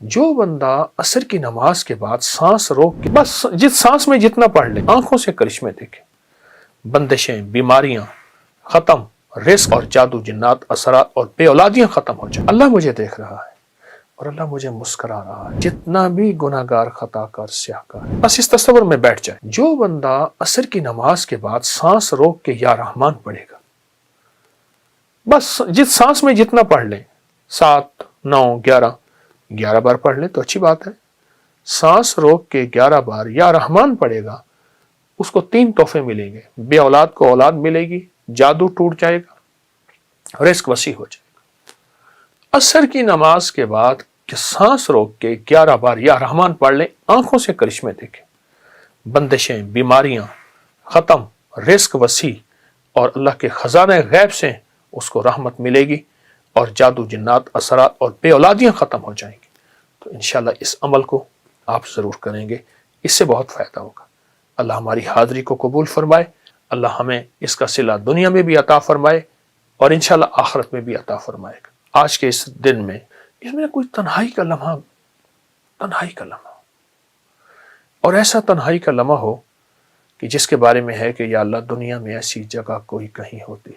جو بندہ عصر کی نماز کے بعد سانس روک کے بس جس سانس میں جتنا پڑھ لے آنکھوں سے کرشمے دیکھے، بندشیں، بیماریاں ختم، رزق اور جادو جنات اثرات اور بے اولادیاں ختم ہو جائیں۔ اللہ مجھے دیکھ رہا ہے اور اللہ مجھے مسکرا رہا ہے، جتنا بھی گناہ گار، خطا کار، سیاہ کار ہے، بس اس تصور میں بیٹھ جائے۔ جو بندہ عصر کی نماز کے بعد سانس روک کے یا رحمان پڑھے گا، بس جس سانس میں جتنا پڑھ لیں، 7، 9، 11 بار پڑھ لیں تو اچھی بات ہے۔ سانس روک کے 11 بار یا رحمان پڑھے گا، اس کو 3 تحفے ملیں گے۔ بے اولاد کو اولاد ملے گی، جادو ٹوٹ جائے گا، رزق وسیع ہو جائے گا۔ عصر کی نماز کے بعد کہ سانس روک کے 11 بار یا رحمان پڑھ لیں، آنکھوں سے کرشمے دیکھیں، بندشیں، بیماریاں ختم، رزق وسیع اور اللہ کے خزانہ غیب سے اس کو رحمت ملے گی اور جادو جنات اثرات اور بے اولادیاں ختم ہو جائیں گی۔ تو انشاءاللہ اس عمل کو آپ ضرور کریں گے، اس سے بہت فائدہ ہوگا۔ اللہ ہماری حاضری کو قبول فرمائے، اللہ ہمیں اس کا صلہ دنیا میں بھی عطا فرمائے اور انشاءاللہ آخرت میں بھی عطا فرمائے گا۔ آج کے اس دن میں اس میں کوئی تنہائی کا لمحہ اور ایسا تنہائی کا لمحہ ہو کہ جس کے بارے میں ہے کہ یا اللہ دنیا میں ایسی جگہ کوئی کہیں ہوتی،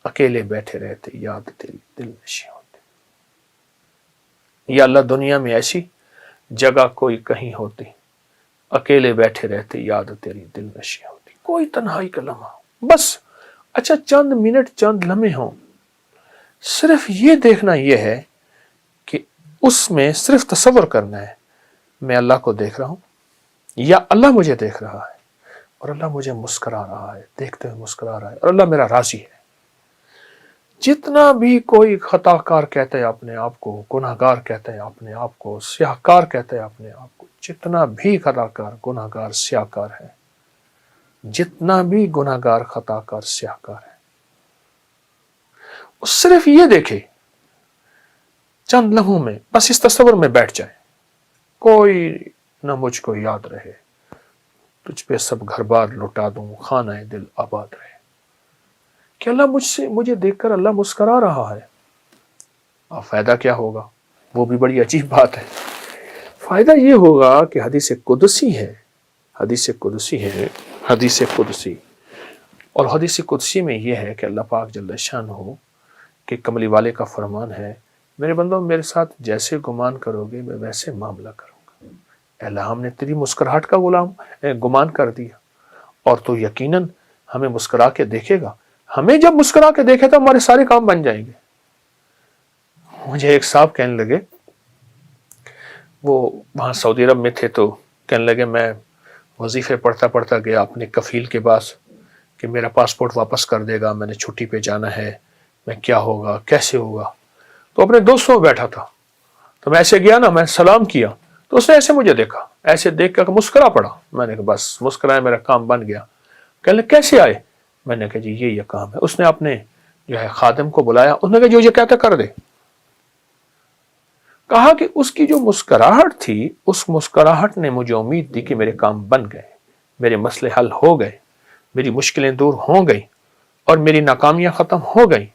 اکیلے بیٹھے رہتے، یاد تیری دل نشیں ہوتی۔ یا اللہ دنیا میں ایسی جگہ کوئی کہیں ہوتی، اکیلے بیٹھے رہتے، یاد تیری دل نشیں ہوتی۔ کوئی تنہائی کا لمحہ، بس اچھا چند منٹ، چند لمحے ہوں، صرف یہ دیکھنا یہ ہے کہ اس میں صرف تصور کرنا ہے میں اللہ کو دیکھ رہا ہوں یا اللہ مجھے دیکھ رہا ہے اور اللہ مجھے مسکرا رہا ہے، دیکھتے ہوئے مسکرا رہا ہے اور اللہ میرا راضی ہے۔ جتنا بھی کوئی خطا کار کہتا ہے اپنے آپ کو، گناہ گار کہتا ہے اپنے آپ کو، سیاہ کار کہتا ہے اپنے آپ کو، جتنا بھی خطا کار، گناہ گار، سیاہ کار ہے، جتنا بھی گناہ گار، خطا کار، سیاہ کار ہے، وہ صرف یہ دیکھے چند لمحوں میں، بس اس تصور میں بیٹھ جائے، کوئی نہ مجھ کو یاد رہے، تجھ پہ سب گھر بار لٹا دوں، خانہ دل آباد رہے، کہ اللہ مجھے دیکھ کر اللہ مسکرا رہا ہے۔ اب فائدہ کیا ہوگا؟ وہ بھی بڑی عجیب بات ہے۔ فائدہ یہ ہوگا کہ حدیث قدسی ہے، اور حدیث قدسی میں یہ ہے کہ اللہ پاک جل شانہ کہ کملی والے کا فرمان ہے، میرے بندوں میرے ساتھ جیسے گمان کرو گے میں ویسے معاملہ کروں گا۔ اے اللہ ہم نے تیری مسکراہٹ کا گمان کر دیا اور تو یقیناً ہمیں مسکرا کے دیکھے گا، ہمیں جب مسکرا کے دیکھے تو ہمارے سارے کام بن جائیں گے۔ مجھے ایک صاحب کہنے لگے، وہ وہاں سعودی عرب میں تھے، تو کہنے لگے میں وظیفے پڑھتا گیا اپنے کفیل کے پاس کہ میرا پاسپورٹ واپس کر دے گا، میں نے چھٹی پہ جانا ہے، میں کیا ہوگا، کیسے ہوگا۔ تو اپنے دوستوں میں بیٹھا تھا، تو میں ایسے گیا نا، میں سلام کیا تو اس نے ایسے مجھے دیکھا، ایسے دیکھ کر مسکرا پڑا۔ میں نے کہا بس مسکرائے، میرا کام بن گیا۔ کہنے لگے کیسے آئے؟ میں نے کہا جی یہ کام ہے۔ اس نے اپنے جو ہے خادم کو بلایا، اس نے کہا جو یہ کہتا کر دے۔ کہا کہ اس کی جو مسکراہٹ تھی، اس مسکراہٹ نے مجھے امید دی کہ میرے کام بن گئے، میرے مسئلے حل ہو گئے، میری مشکلیں دور ہو گئیں اور میری ناکامیاں ختم ہو گئیں۔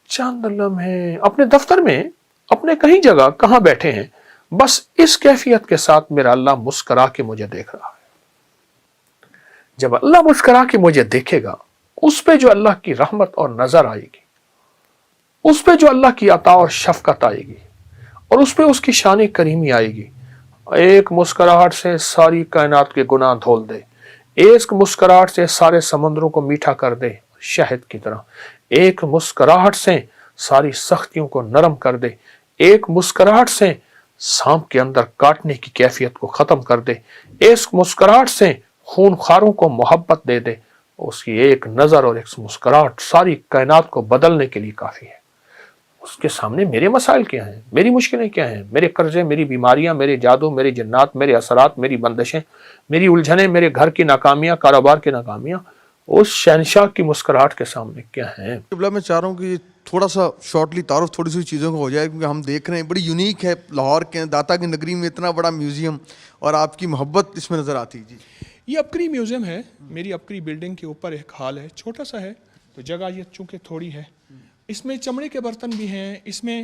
چند لمحے اپنے دفتر میں، اپنے کہیں جگہ کہاں بیٹھے ہیں، بس اس کیفیت کے ساتھ میرا اللہ مسکرا کے مجھے دیکھ رہا ہے۔ جب اللہ مسکرا کے مجھے دیکھے گا، اس پہ جو اللہ کی رحمت اور نظر آئے گی، اس پہ جو اللہ کی عطا اور شفقت آئے گی اور اس پہ اس کی شان کریمی آئے گی، ایک مسکراہٹ سے ساری کائنات کے گناہ دھول دے، ایک مسکراہٹ سے سارے سمندروں کو میٹھا کر دے شہد کی طرح، ایک مسکراہٹ سے ساری سختیوں کو نرم کر دے، ایک مسکراہٹ سے سانپ کے اندر کاٹنے کی کیفیت کو ختم کر دے، ایک مسکراہٹ سے خون خاروں کو محبت دے دے، اس کی ایک نظر اور ایک مسکراہٹ ساری کائنات کو بدلنے کے لیے کافی ہے۔ اس کے سامنے میرے مسائل کیا ہیں، میری مشکلیں کیا ہیں، میرے قرضے، میری بیماریاں، میرے جادو، میرے جنات، میرے اثرات، میری بندشیں، میری الجھنیں، میرے گھر کی ناکامیاں، کاروبار کی ناکامیاں، اس شہنشاہ کی مسکراہٹ کے سامنے کیا ہیں۔ میں چاہ رہا ہوں کہ تھوڑا سا شارٹلی تعارف تھوڑی سی چیزوں کا ہو جائے، کیونکہ ہم دیکھ رہے ہیں بڑی یونیک ہے لاہور کے داتا کی نگری میں اتنا بڑا میوزیم، اور آپ کی محبت اس میں نظر آتی۔ جی یہ ابکری میوزیم ہے، میری ابکری بلڈنگ کے اوپر ایک ہال ہے، چھوٹا سا ہے تو جگہ یہ چونکہ تھوڑی ہے، اس میں چمڑے کے برتن بھی ہیں، اس میں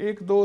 1 2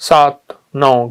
7 9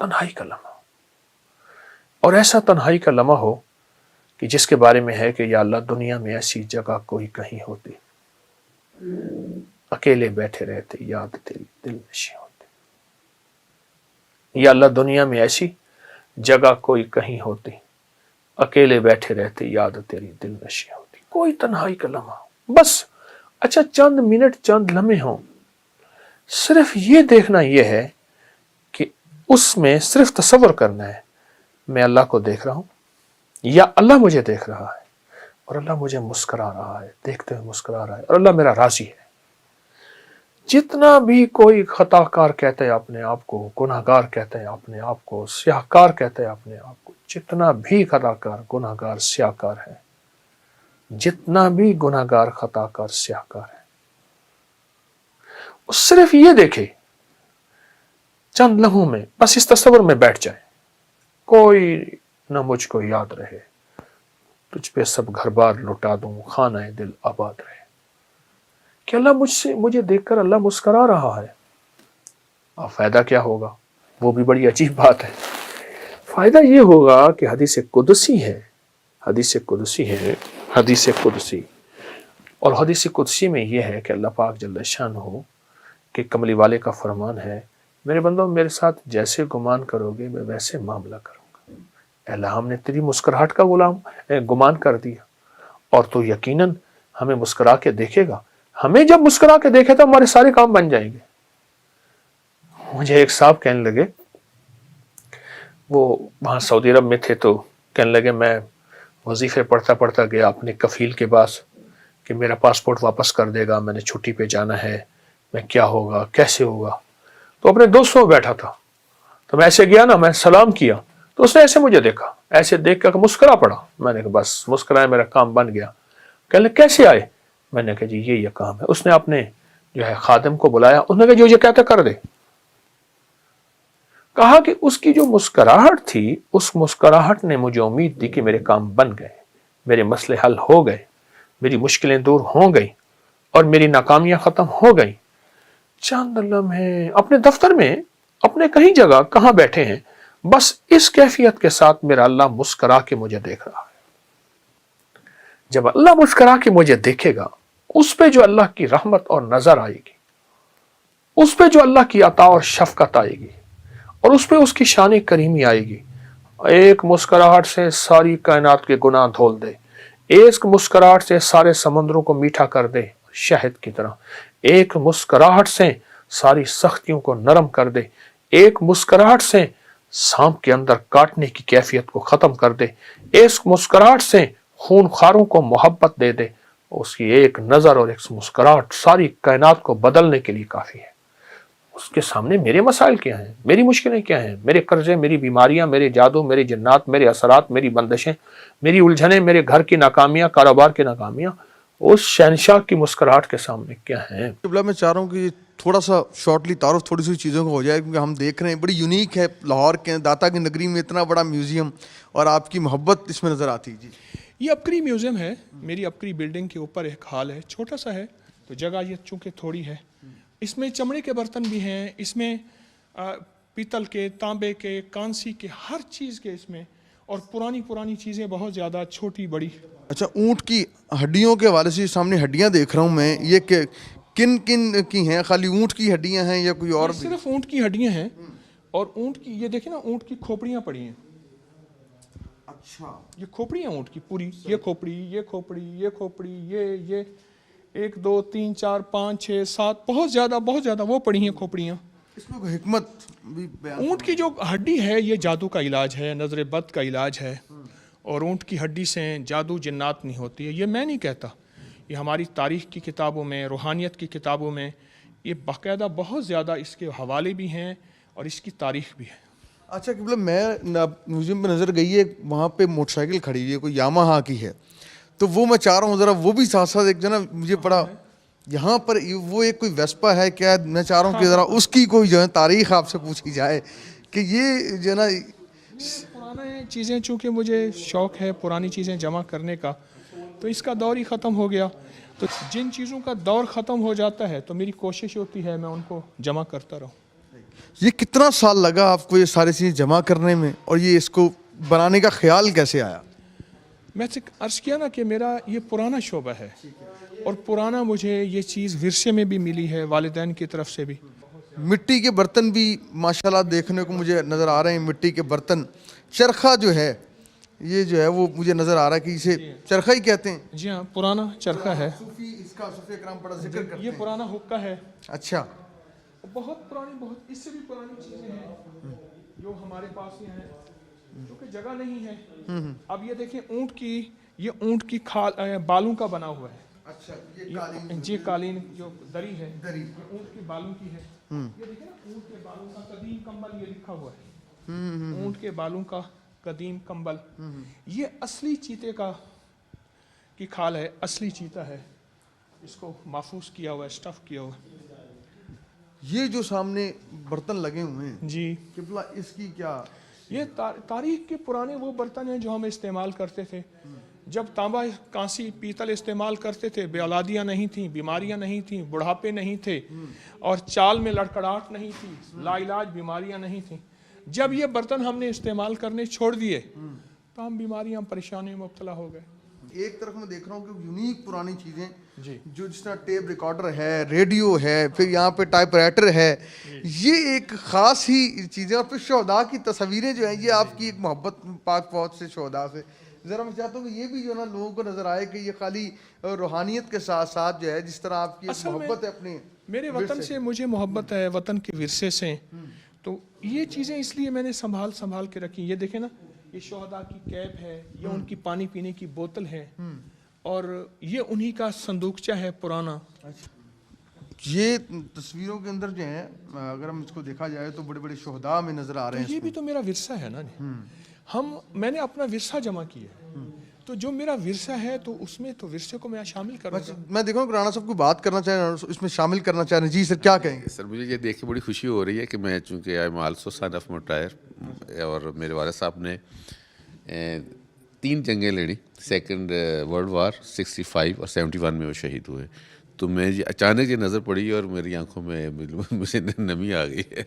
تنہائی کا لمحہ، اور ایسا تنہائی کا لمحہ ہو کہ جس کے بارے میں ہے کہ یا اللہ دنیا میں ایسی جگہ کوئی کہیں ہوتی، اکیلے بیٹھے رہتے یاد تیری دل نشیں ہوتی، یا اللہ دنیا میں ایسی جگہ کوئی کہیں ہوتی، اکیلے بیٹھے رہتے یاد تیری دل نشیں ہوتی۔ کوئی تنہائی کا لمحہ، بس اچھا چند منٹ چند لمحے ہوں، صرف یہ دیکھنا یہ ہے کہ اس میں صرف تصور کرنا ہے میں اللہ کو دیکھ رہا ہوں یا اللہ مجھے دیکھ رہا ہے، اور اللہ مجھے مسکرا رہا ہے، دیکھتے ہوئے مسکرا رہا ہے، اور اللہ میرا راضی ہے۔ جتنا بھی کوئی خطا کار کہتا ہے اپنے آپ کو، گناہ گار کہتا ہے اپنے آپ کو، سیاہ کار کہتا ہے اپنے آپ کو، جتنا بھی خطا کار گناہ گار سیاہ کار ہے، جتنا بھی گناہ گار خطا کار سیاہ کار ہے، وہ صرف یہ دیکھے چند لمحوں میں، بس اس تصور میں بیٹھ جائے، کوئی نہ مجھ کو یاد رہے، تجھ پہ سب گھر بار لٹا دوں، خانہ دل آباد رہے، کہ اللہ مجھے دیکھ کر اللہ مسکرا رہا ہے۔ اب فائدہ کیا ہوگا؟ وہ بھی بڑی عجیب بات ہے۔ فائدہ یہ ہوگا کہ حدیث قدسی ہے، حدیث قدسی ہے، حدیث قدسی، اور حدیث قدسی میں یہ ہے کہ اللہ پاک جل شانہ کہ کملی والے کا فرمان ہے، میرے بندوں میرے ساتھ جیسے گمان کرو گے میں ویسے معاملہ کروں گا۔ اے اللہ ہم نے تیری مسکراہٹ کا گمان کر دیا، اور تو یقیناً ہمیں مسکرا کے دیکھے گا، ہمیں جب مسکرا کے دیکھے تو ہمارے سارے کام بن جائیں گے۔ مجھے ایک صاحب کہنے لگے، وہ وہاں سعودی عرب میں تھے، تو کہنے لگے میں وظیفے پڑھتا پڑھتا گیا اپنے کفیل کے پاس کہ میرا پاسپورٹ واپس کر دے گا، میں نے چھٹی پہ جانا ہے، میں کیا ہوگا کیسے ہوگا۔ تو اپنے دوستوں میں بیٹھا تھا، تو میں ایسے گیا نا، میں سلام کیا تو اس نے ایسے مجھے دیکھا، ایسے دیکھ کر مسکرا پڑا، میں نے کہا بس مسکرایا، میرا کام بن گیا۔ کہنے لگے کیسے آئے؟ میں نے کہا جی یہ کام ہے۔ اس نے اپنے جو ہے خادم کو بلایا، انہوں نے کہا جو یہ کہتا کر دے۔ کہا کہ اس کی جو مسکراہٹ تھی، اس مسکراہٹ نے مجھے امید دی کہ میرے کام بن گئے، میرے مسئلے حل ہو گئے، میری مشکلیں دور ہو گئی، اور میری ناکامیاں ختم ہو گئی۔ چند لمحے اپنے دفتر میں، اپنے کہیں جگہ کہاں بیٹھے ہیں، بس اس کیفیت کے ساتھ میرا اللہ مسکرا کے مجھے دیکھ رہا ہے۔ جب اللہ مسکرا کے مجھے دیکھے گا، اس پہ جو اللہ کی رحمت اور نظر آئے گی، اس پہ جو اللہ کی عطا اور شفقت آئے گی، اور اس پہ اس کی شان کریمی آئے گی، ایک مسکراہٹ سے ساری کائنات کے گناہ دھول دے، ایک مسکراہٹ سے سارے سمندروں کو میٹھا کر دے شہد کی طرح، ایک مسکراہٹ سے ساری سختیوں کو نرم کر دے، ایک مسکراہٹ سے سانپ کے اندر کاٹنے کی کیفیت کو ختم کر دے، ایک مسکراہٹ سے خون خاروں کو محبت دے دے، اس کی ایک نظر اور ایک مسکراہٹ ساری کائنات کو بدلنے کے لیے کافی ہے۔ اس کے سامنے میرے مسائل کیا ہیں، میری مشکلیں کیا ہیں، میرے قرضے، میری بیماریاں، میرے جادو، میرے جنات، میرے اثرات، میری بندشیں، میری الجھنیں، میرے گھر کی ناکامیاں، کاروبار کی ناکامیاں، اس شہنشاہ کی مسکراہٹ کے سامنے کیا ہیں۔ میں چاہ رہا ہوں کہ تھوڑا سا شارٹلی تعارف تھوڑی سی چیزوں کا ہو جائے، کیونکہ ہم دیکھ رہے ہیں بڑی یونیک ہے لاہور کے داتا کی نگری میں اتنا بڑا میوزیم، اور آپ کی محبت اس میں نظر آتی۔ جی یہ اپکری میوزیم ہے، میری اپکری بلڈنگ کے اوپر ایک ہال ہے، چھوٹا سا ہے، تو جگہ یہ چونکہ تھوڑی ہے، اس میں چمڑے کے برتن بھی ہیں، اس میں پیتل کے، تانبے کے، کانسی کے، ہر چیز کے اس میں، اور پرانی چیزیں بہت زیادہ، چھوٹی بڑی۔ اچھا، اونٹ کی ہڈیوں کے حوالے سے سامنے ہڈیاں دیکھ رہا ہوں میں، یہ کہ کن کی ہیں؟ خالی اونٹ کی ہڈیاں ہیں یا کوئی اور بھی؟ صرف اونٹ کی ہڈیاں ہیں، اور اونٹ کی یہ دیکھیں نا، اونٹ کی کھوپڑیاں پڑی ہیں۔ اچھا، یہ کھوپڑی ہیں اونٹ کی پوری، یہ کھوپڑی، یہ کھوپڑی، یہ کھوپڑی، یہ 1 2 3 4 5 6 7 بہت زیادہ وہ پڑی ہیں کھوپڑیاں۔ اس میں کوئی حکمت بھی بیان؟ اونٹ کی جو ہڈی ہے یہ جادو کا علاج ہے، نظر بد کا علاج ہے، اور اونٹ کی ہڈی سے جادو جنات نہیں ہوتی ہے۔ یہ میں نہیں کہتا، یہ ہماری تاریخ کی کتابوں میں، روحانیت کی کتابوں میں یہ باقاعدہ بہت زیادہ اس کے حوالے بھی ہیں اور اس کی تاریخ بھی ہے۔ اچھا قبلہ، میں میوزیم پہ نظر گئی ہے، وہاں پہ موٹر سائیکل کھڑی ہوئی ہے، کوئی یاماہا کی ہے، تو وہ میں چاہ رہا ہوں ذرا وہ بھی ساتھ ساتھ ایک جو نا مجھے پڑا یہاں پر وہ ایک کوئی ویسپا ہے کیا؟ میں چاہ رہا ہوں کہ ذرا اس کی کوئی جو ہے تاریخ آپ سے پوچھی جائے کہ یہ جو ہے نا پرانے چیزیں، چونکہ مجھے شوق ہے پرانی چیزیں جمع کرنے کا، تو اس کا دور ہی ختم ہو گیا، تو جن چیزوں کا دور ختم ہو جاتا ہے تو میری کوشش ہوتی ہے میں ان کو جمع کرتا رہوں۔ یہ کتنا سال لگا آپ کو یہ ساری چیزیں جمع کرنے میں اور یہ اس کو بنانے کا خیال کیسے آیا؟ میں سے عرض کیا نا کہ میرا یہ پرانا شعبہ ہے اور پرانا مجھے یہ چیز ورثے میں بھی ملی ہے والدین کی طرف سے بھی. مٹی کے برتن بھی ماشاءاللہ دیکھنے کو مجھے نظر آ رہے ہیں. مٹی کے برتن، چرخہ جو ہے یہ جو ہے وہ مجھے نظر آ رہا ہے کہ اسے چرخہ ہی کہتے ہیں. جی ہاں، پرانا چرخہ ہے. صوفی اس کا صوفی اکرام بڑا ذکر کرتے یہ ہیں. پرانا حقہ ہے. اچھا، بہت پرانی، بہت اس سے بھی پرانی چیزیں ہیں جو ہمارے پاس ہی ہیں کیونکہ جگہ نہیں ہے. اب یہ دیکھیں یہ اونٹ کی کھال بالوں کا بنا ہوا ہے. اچھا، یہ قالین جی قالین جو دری ہے دری. یہ اونٹ کی بالوں کی ہے. یہ دیکھیں نا اونٹ کے بالوں کا قدیم کمبل یہ لکھا ہوا ہے. اونٹ کے بالوں کا قدیم کمبل. یہ اصلی چیتے کی کھال ہے، اصلی چیتا ہے. اس کو محفوظ کیا ہوا ہے، اسٹف کیا ہوا ہے. یہ جو سامنے برتن لگے ہوئے ہیں جی، قبلہ، اس کی کیا؟ یہ تاریخ کے پرانے وہ برتن ہیں جو ہم استعمال کرتے تھے جب تانبا، کانسی، پیتل استعمال کرتے تھے. بے اولادیاں نہیں تھیں، بیماریاں نہیں تھیں، بڑھاپے نہیں تھے اور چال میں لڑکڑاہٹ نہیں تھی، لا علاج بیماریاں نہیں تھیں. جب یہ برتن ہم نے استعمال کرنے چھوڑ دیے تو ہم بیماریاں، پریشانیوں میں مبتلا ہو گئے. ایک طرف میں دیکھ رہا ہوں کہ یونیک پرانی چیزیں جی، جو جس طرح ٹیپ ریکارڈر ہے، ریڈیو ہے، پھر یہاں پہ ٹائپ رائٹر ہے. یہ ایک خاص ہی چیزیں. اور پھر شہداء کی تصویریں جو ہیں یہ آپ کی ایک محبت پاک فوج سے، شہداء سے. ذرا میں چاہتا ہوں کہ یہ بھی جو ہے نا لوگوں کو نظر آئے کہ یہ خالی روحانیت کے ساتھ ساتھ جو ہے جس طرح آپ کی ایک محبت ہے اپنے میرے وطن سے، مجھے محبت ہے وطن کے ورثے سے. تو یہ چیزیں اس لیے میں نے سنبھال کے رکھی. یہ دیکھیں نا، یہ شہداء کی کیپ ہے، یہ ان کی پانی پینے کی بوتل ہے اور یہ انہی کا صندوقچہ ہے پرانا. یہ تصویروں کے اندر جو ہیں اگر ہم اس کو دیکھا جائے تو بڑے بڑے شہداء میں نظر آ رہے ہیں. یہ بھی تو میرا ورثہ ہے نا. میں نے اپنا ورثہ جمع کیا، تو جو میرا ورثہ ہے تو اس میں تو ورثے کو میں شامل کروں گا. میں دیکھا ہوں کہ رانا صاحب کو بات کرنا چاہ رہے ہیں، اس میں شامل کرنا چاہ رہے ہیں. جی سر، کیا کہیں گے؟ سر مجھے یہ دیکھ کے بڑی خوشی ہو رہی ہے کہ میں چونکہ I am also son of مٹائر اور میرے والد صاحب نے 3 جنگیں لڑی. سیکنڈ ورلڈ وار 65 اور 71 میں وہ شہید ہوئے. تو میں اچانک یہ نظر پڑی اور میری آنکھوں میں مجھے نمی آ گئی ہے.